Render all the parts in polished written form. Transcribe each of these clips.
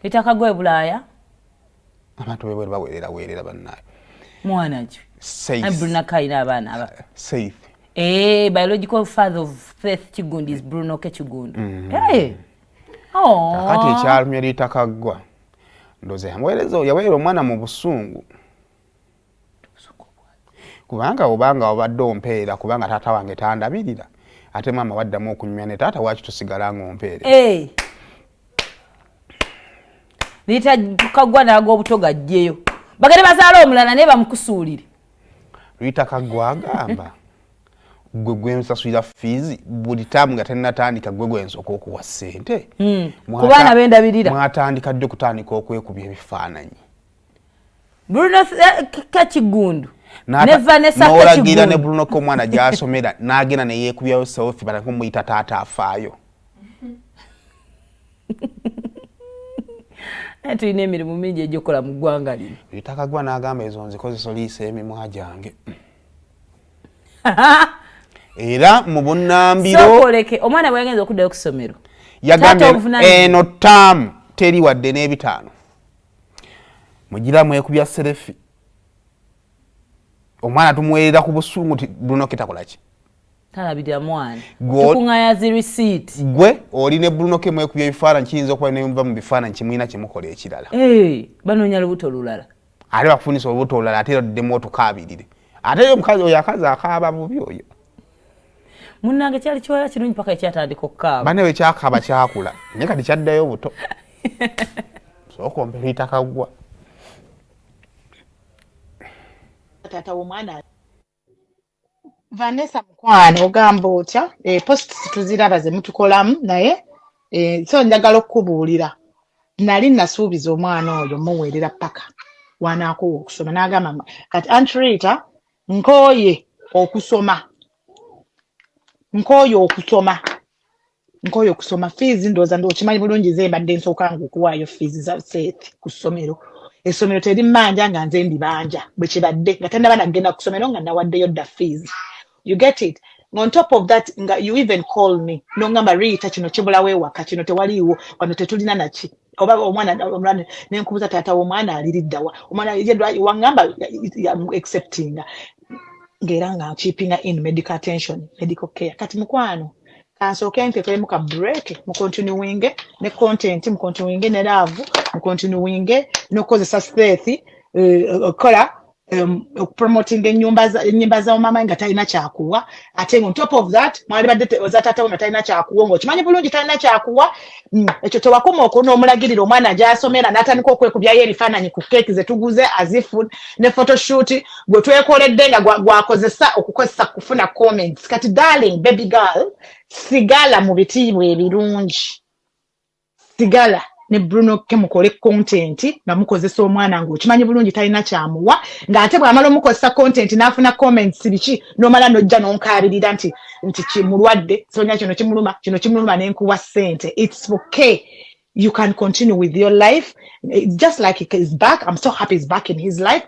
Ritah Kaggwa e Bulaaya abantu bebwe baweerera bannaye mwana ki safe Bruno K ina abaana aba safe biological father of Faith Kigundi is Bruno K Kigundi kakati ekyalumye Ritah Kaggwa ndoze yaweerera omwana mu busungu kubanga obadde ompeera kubanga taata wange tandabirira ate maama waddamu okunyumya ne taata waki tosigala ng'ompeere Ritah Kaggwa n'aga obuto gajjeyo bagende bazaala omulala naye bamukusuulire. Ritah Kaggwa agamba gwe gwensasulira fees buli taamu nga tennatandika gwe gwensooka okuwa ssente ku baana b'endabirira mwatandika dde kutandika okwekubya ebifaananyi. Bruno K Kigundi ne Vanessa K Kigundi n'olagira ne Bruno K omwana gy'asomera n'agenda ne yeekubyayo selfie balako muyita taata afaayo. Tulina emirimu mingi egyokola mu ggwanga lino. Ritah Kaggwa n'agamba ezo nzikozesa oliisa emimwa gyange. Era mu bunnambiro sokoleke omwana bwe yagenza okuddayo ku ssomero yagambye eno taamu teri wadde n'ebitaano mugira mwekubya serefi omwana tumuweerera ku busungu ti Bruno K takola ki talabirira mwana tukuŋŋaanya zi receipt gwe oli ne Bruno K mwekubya ebifaananyi kiyinza okuba nemuva mu bifaananyi kimulina kyemukola ekirala banoonya lubuto lulala ate bakufunisa olubuto olulala ate oddemu otukaabirire ate omukazi oyo akazi akaaba bubi oyo munnange kyali kiwala kirungi paka ekyatandika okukaaba banne bwe kyakaaba kyakula naye kati kyaddayo buto sooka ompe Ritah Kaggwa taata w'omwana Vanessa mukwano ogamba otya post tuziraba ze mutukolamu naye so njagala okubuulira nali nasuubiza omwana oyo muweerera paka wanaakuwa okusoma n'agamba kati Aunt Ritah nkooye okusoma fees ndooza okimanyi bulungi ze mbadde nsookanga okuwaayo fees za Seth ku ssomero essomero terimmanja nga nze ndibanja bwe kibadde nga tannaba nagenda ku ssomero nga nawaddeyo dda fees. You get it? On top of that, you even call me. No ngamba Ritah kino kibulawo ewaka kino tewaliiwo wano tetulina naki. Oba omwana nenkubuza taata w'omwana aliriddawa. Omwana wangamba accepting. Ngera nga keeping in medical attention, medical care. Kati mukwano. Kansooke nteekemu ka break mu continuing ne content mu continuing ne love mu continuing n'okozesa Seth kola promoting ennyumba za mama nga talina kyakuwa ate on top of that mwali badde oza taata wona talina kyakuwa ng'okimanyi bulungi talina kyakuwa ekyo tewakoma n'omulagirira omwana gy'asomera n'atandika okwekubyayo ebifaananyi ku keeki ze tuguze azifu ne photoshoot gwe twekoledde nga okukozesa kufuna comments kati darling baby girl sigala mu bitiibwa ebirungi sigala ne Bruno K mukole content nga mukozesa omwana ng'okimanyi bulungi talina kyamuwa ng'ate bw'amala omukozesa content n'afuna comments biki n'omala n'ojja n'onkaabirira nti kimulwadde sonya kino kimuluma n'enkuwa ssente. It's okay. You can continue with your life just like he's back. I'm so happy he's back in his life.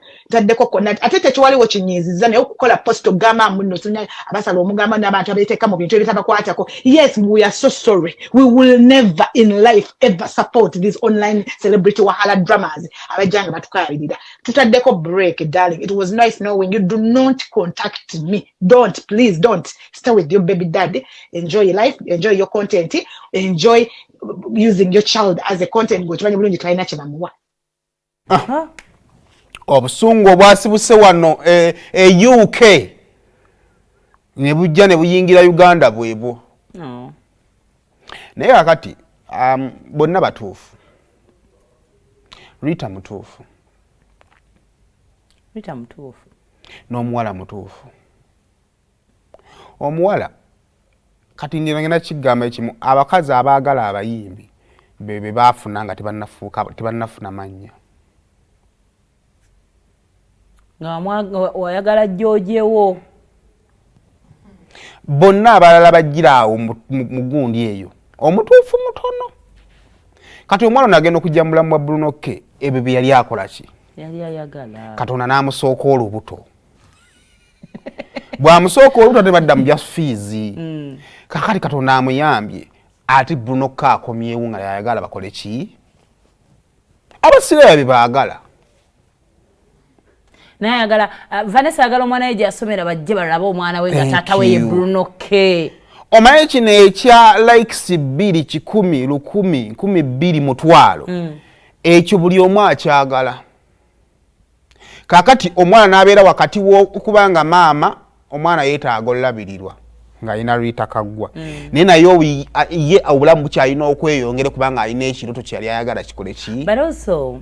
Ate tekiwaliwo kinyiizizza naye okukola post ogamba muno sonya abasala omugamba n'abantu abeeteeka mu bintu ebitabakwatako. Yes, we are so sorry. We will never in life ever support these online celebrity wahala dramas abajjanga batukaabirira. Tutaddeko break, darling. It was nice knowing you. Do not contact me. Please don't. Stay with your baby daddy. Enjoy your life. Enjoy your content. Enjoy using your child as a content gwekimanyi bulungi talina kyebamuwa. Obusungu obwasibuse wano UK ne bujja ne buyingira Uganda bwebwo. Naye kakati bonna batuufu. Ritah mutuufu. N'omuwala mutuufu. Omuwala kati ngenda kigamba ekimu abakazi abaagala abayimbi bebe baafuna nga tebannafuna mannya. Nga wayagala jjojewo. Bonna abalala bajjira awo mu gundi eyo omutuufu mutono. Kati omwana nagenda okujja mu bulamu bwa Bruno K ebyo bye yali akola ki? Yali ayagala. Katonda n'amusooka olubuto. Bw'amusooka olubuto tebadda mu just fees. Kakati Katonda amuyambye ati Bruno K akomyewo nga yayagala bakole ki? abasibe bibaagala naye ayagala Vanessa ayagala omwana we gy'asomera bajje balaba omwana we nga taata we ye Bruno K. Omanyi kino ekya likes 2 1,000 1,000 12 mutwalo ekyo buli omu akyagala. Kakati omwana n'abeera wakati w'okubanga maama omwana yeetaaga olabirirwa ng'alina Ritah Kaggwa naye naye ye obulamu bukyalina okweyongera kubanga alina ekiroto kyali ayagala kikole ki. But also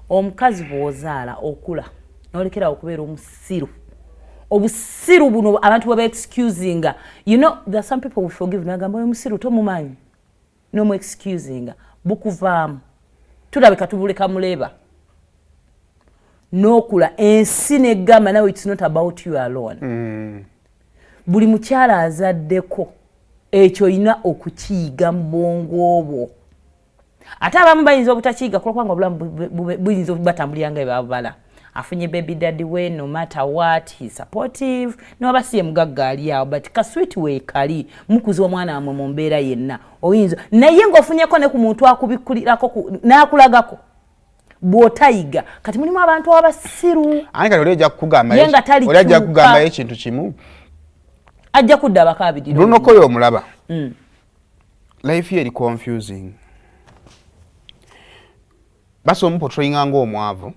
omukazi bw'ozaala okula n'olekera okubeera omusiru. Obusiru buno abantu bwe excusinga. You know, there are some people who forgive nagamba omusiru tomumanyi. No mu excusinga. Bukuvaamu. Tulabika tubuleka muleba. N'okula ensi n'egamba nawe it's not about you alone. Buli mukyala azaddeko ekyo ina okukiyiga mu bwongo bwo. Ate abamu bayinza obutakiyiga kubanga obulamu buyinza okubatambulira nga ebabala. Afunye baby daddy we no matter what, he's supportive. No abasiye mugagga ali awo but kasweet we kali mukuzi omwana amwe mu mbeera yenna oyinza naye ng'ofunyeko ne ku muntu akubikulirako n'akulagako bw'otayiga kati mulimu abantu abasiru. Ani kati olejja kugamba ekintu kimu ajja kudda abakabirira Bruno K omulaba life ye eri confusing. Basi omuportrayinga ng'omwavu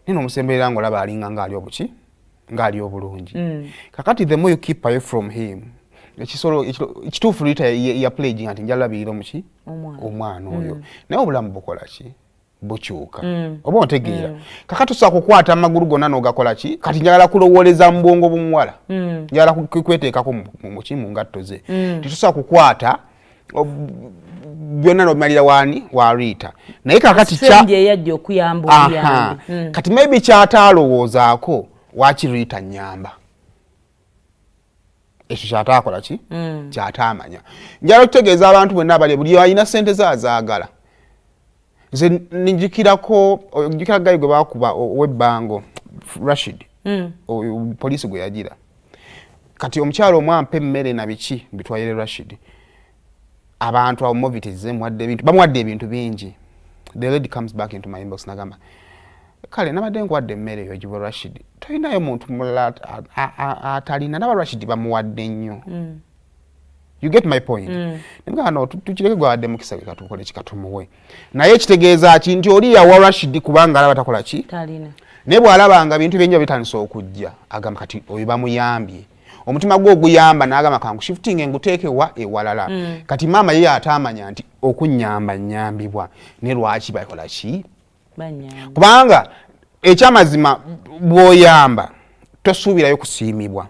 nino omusemberera ng'olaba alinga ng'ali obuki ng'ali obulungi. Kakati the more you keep away from him ekituufu Ritah ya pledging ati njala labirira omuki omwana oyo naye obulamu bukola ki bukyuka oba ontegeera. Kakati osobola kukwata amagulu gonna n'ogakola ki kati njagala kulowooleza mu bwongo bw'omuwala njagala kweteekako mu ngatto ze titusobola kukwata byonna n'omalira wani wa Ritah naye kakati yajja okuyamba obuyambi kati maybe kyataalowoozaako waaki Ritah nnyamba ekyo kyataakola ki kyataamanya. Njala okutegeeza abantu bwenna abali buli alina ssente zazaagala. Nze ninjikirako ojjukira gayi gwe baakuba ow'ebbango Rashid poliisi gwe yagira kati omukyalo omwampa emmere na biki bitwalire Rashid abantu awo movitize bamuwadde ebintu bingi. The lady comes back into my inbox nagamba kale nabadde nkuwadde emmere eyo gibo Rashid tolinayo muntu mulala atalina naba Rashid bamuwadde nnyo. You get my point. Nibwa no tukireke gwadde mukisa katukole kikatumuwe naye kitegeeza ki nti oli yawa Rashid kubanga alaba takola ki talina ne bwalabanga bintu byenjo bitandise okujja agamba kati oyo bamuyambye omutima gwo oguyamba n'agamba kangu shifting nguteeke wa ewalala kati maama ye atamanya nti okunyamba nyambibwa ne lwaki bakola ki kubanga ekyamazima bw'oyamba tosuubirayo kusiimibwa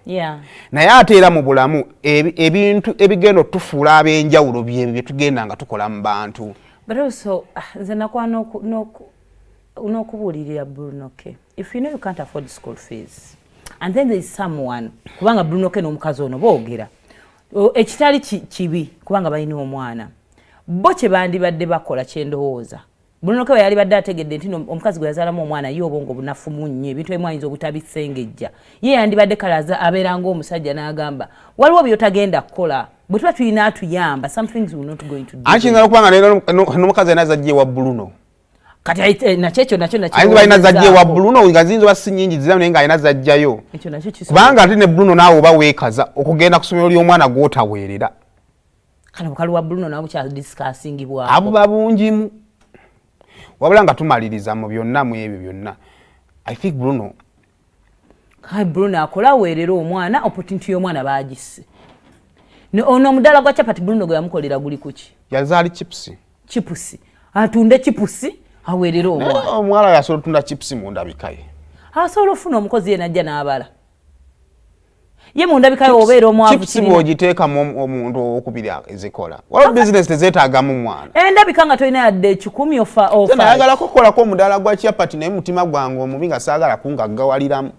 naye ate era mu bulamu ebintu ebigenda otufuula ab'enjawulo bye tugenda nga tukola mu bantu. But also nze nakwa n'okubuulirira Bruno K. If you know you can't afford school fees and then there is someone kubanga Bruno K n'omukazi ono boogera ekitali kibi kubanga balina omwana bo kye bandibadde bakola kyendowooza Bruno K yali badde ategedde nti omukazi gwe yazaalamu omwana ye obwongo bunafu munnyo ebintu ebimu ayinza obutabisengejja ye yandibadde kalaza abeera ng'omusajja n'agamba waliwo by'otagenda kukola bwe tuba tulina atuyamba some things we're not going to do. Akiyinza okubanga n'omukazi alina zajja ewa Bruno kati nakyo ayinza balina zajja ewa Bruno nga ziyinza oba si nnyingi zizamu naye ng'alina zajjayo kubanga ate ne Bruno naawe oba weekaza okugenda ku ssomero ly'omwana gw'otaweerera kale bukalu wa Bruno nabo bukyadiscussingibwako abuba bungimu wabula nga tumaliriza mu byonna mu ebyo byonna. I think Bruno akola aweerera omwana opportunity y'omwana baagisse ono omudala gwa chapati Bruno gwe yamukolera guli kuki yazaali chipusi atunde chipusi aweerera omwana omwala yasobola otunda chipusi mu ndabikaye asobola ofuna omukozi ye najja n'abala ye mu ndabikaye obeera omwavu chipusi bw'ogiteekamu omuntu okubiri ezikola waliwo bizinesi tezeetaagamu mwana endabika nga tolina yadde 10 ofa nayagala kukolako omudala gwa chapati naye mutima gwange omubi nga saagala kungaggawaliramu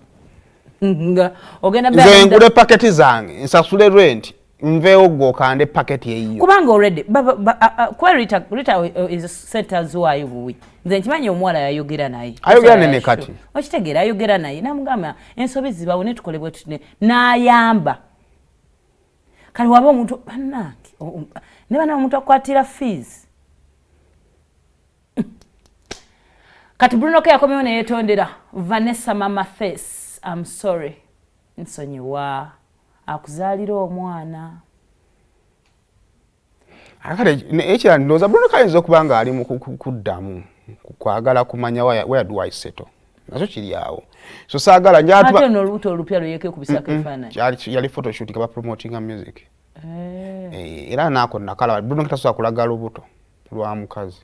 nze ngule paketi zange nsasule rent nveewo gw'okande paketi eyiyo kubanga already kwa Ritah is centers wayo buwi nze nkimanyi omuwala yayogera naye ayogera nene kati okitegeera ayogera naye namugamba ensobi zibawo ne tukolebwe tutune n'ayamba kale waba omuntu bannange ne bana omuntu akwatira fees kati Bruno K yakomyewo ne yeetondera Vanessa Mama Face I'm sorry nsonyiwa akuzaalira omwana akale ekira ndowooza Bruno K ayinza okuba nga ali mu kuddamu kwagala kumanya where do I settle nakyo kiri awo so saagala ate n'olubuto olupya lweyeko ekubisako ebifaananyi yali photoshoot nga bapromotinga music era naako nakala Bruno K tasobola kulaga lubuto lwa mukazi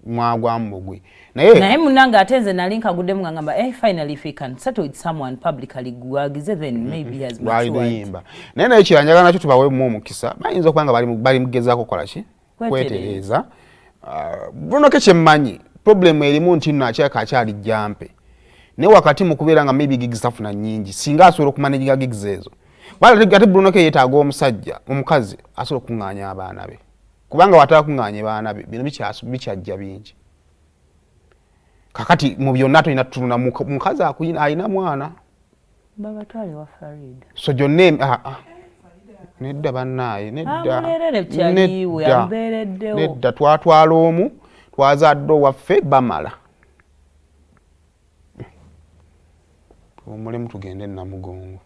mwagwamu bugwi naye munanga ate nze nali nkaguddemu nga ngamba finally if he can settle with someone publicly gwagize then maybe he has matured naye naye kiranjagala nakyo tubaweemu omukisa bayinza okuba nga bali mugezaako kola ki kwetereeza Bruno K kyemmanyi problem erimu nti nno akyali jampe naye wakati mu kubeera nga maybe gigs tafuna nnyingi singa asobola okumanaginga gigs ezo ate Bruno K yeetaaga omusajja omukazi asobola okuŋŋaanya abaana be kubanga watala kuŋŋaanya baana be bino bikyajja bingi kakati mu byonna tolina tutuluna mukazi alina mwana babatwale wa Farid so gyonna nedda bannaaye nedda twatwala omu twazadde owaffe bamala omulimu tugende Namugongo